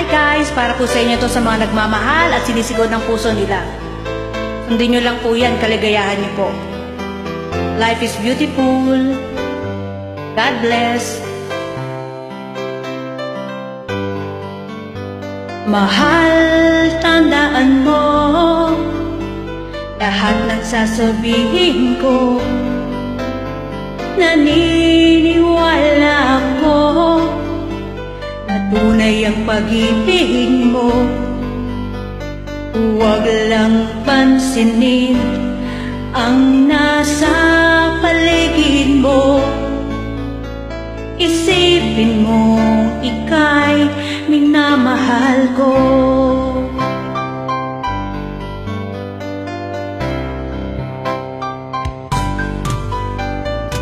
guys, para po sa inyo to sa mga nagmamahal at sinisigod ng puso nila. Sundin nyo lang po yan, kaligayahan nyo po. Life is beautiful. God bless. Mahal, tandaan mo lahat ng sasabihin ko. Naniniwala ako na tunay ang pag-ibig mo. Huwag lang pansinin ang nasa paligid mo. Isipin mo ika'y minamahal ko.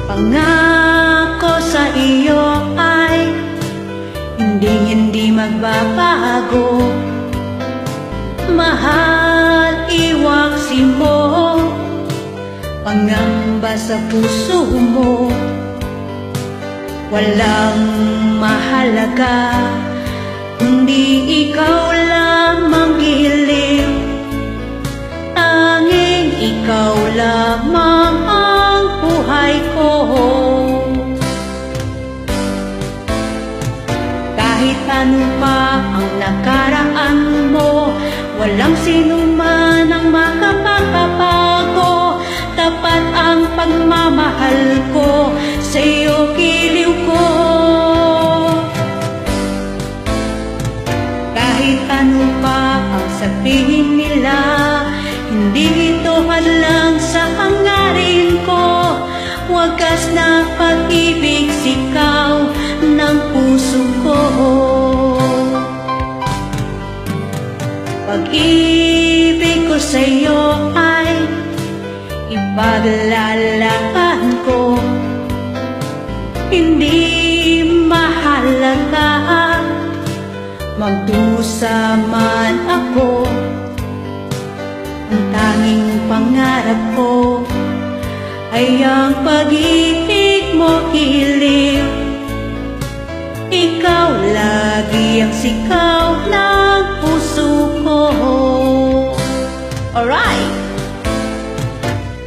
Pangako sa iyo ay hindi magbabago. Mahal, iwaksi mo pangamba sa puso mo. Walang mahalaga kundi ikaw lamang giliw. Tanging ikaw lamang ang buhay ko. Kahit ano pa ang nakaraan mo, walang sinuman ang makapagpapago. Tapat ang pagmamahal ko sa iyo, giliw ko. Kahit ano pa ang sabihin nila, hindi ito hadlang sa hangarin ko. Wagas na pag-ibig, sikaw ng puso ko. Pag-ibig ko sa iyo ay ipaglalaban ko. Hindi mahalaga magdusa man ako. Ang tanging pangarap ko ay ang pag-ibig mo, giliw. Ikaw lagi ang sikaw ng puso ko. Alright!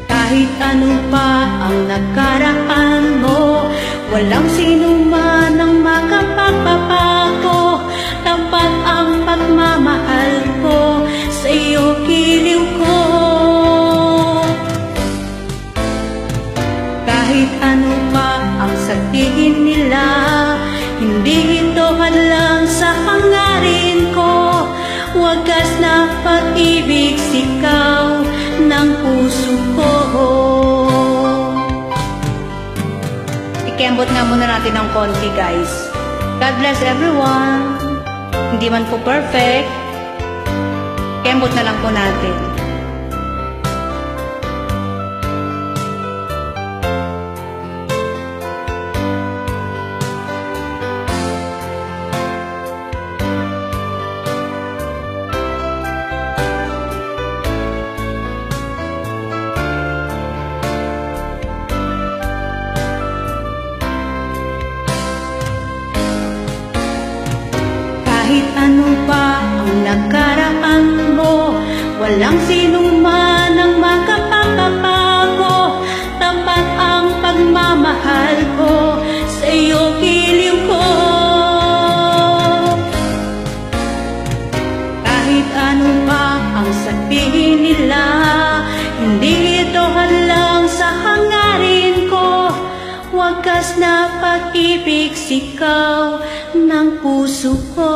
Kahit ano pa ang nakaraan mo, walang sinuman ang makapagpapago. Tapat ang pagmamahal ko sa iyo, giliw ko. Kahit ano pa ang sabihin nila, hindi ito hadlang sa hangarin ko. Wagas na pag-ibig, sikaw ng puso ko. Ikembot nga muna natin ng konti, guys. God bless everyone. Hindi man po perfect, ikembot na lang po natin. Kahit ano pa ang nakaraan mo, walang sinuman ang makapagpapago. Tapat ang pagmamahal ko sa iyo, giliw ko. Kahit ano pa ang sabihin nila, hindi ito hadlang sa hangarin ko. Wagas na pag-ibig, sikaw ng puso ko.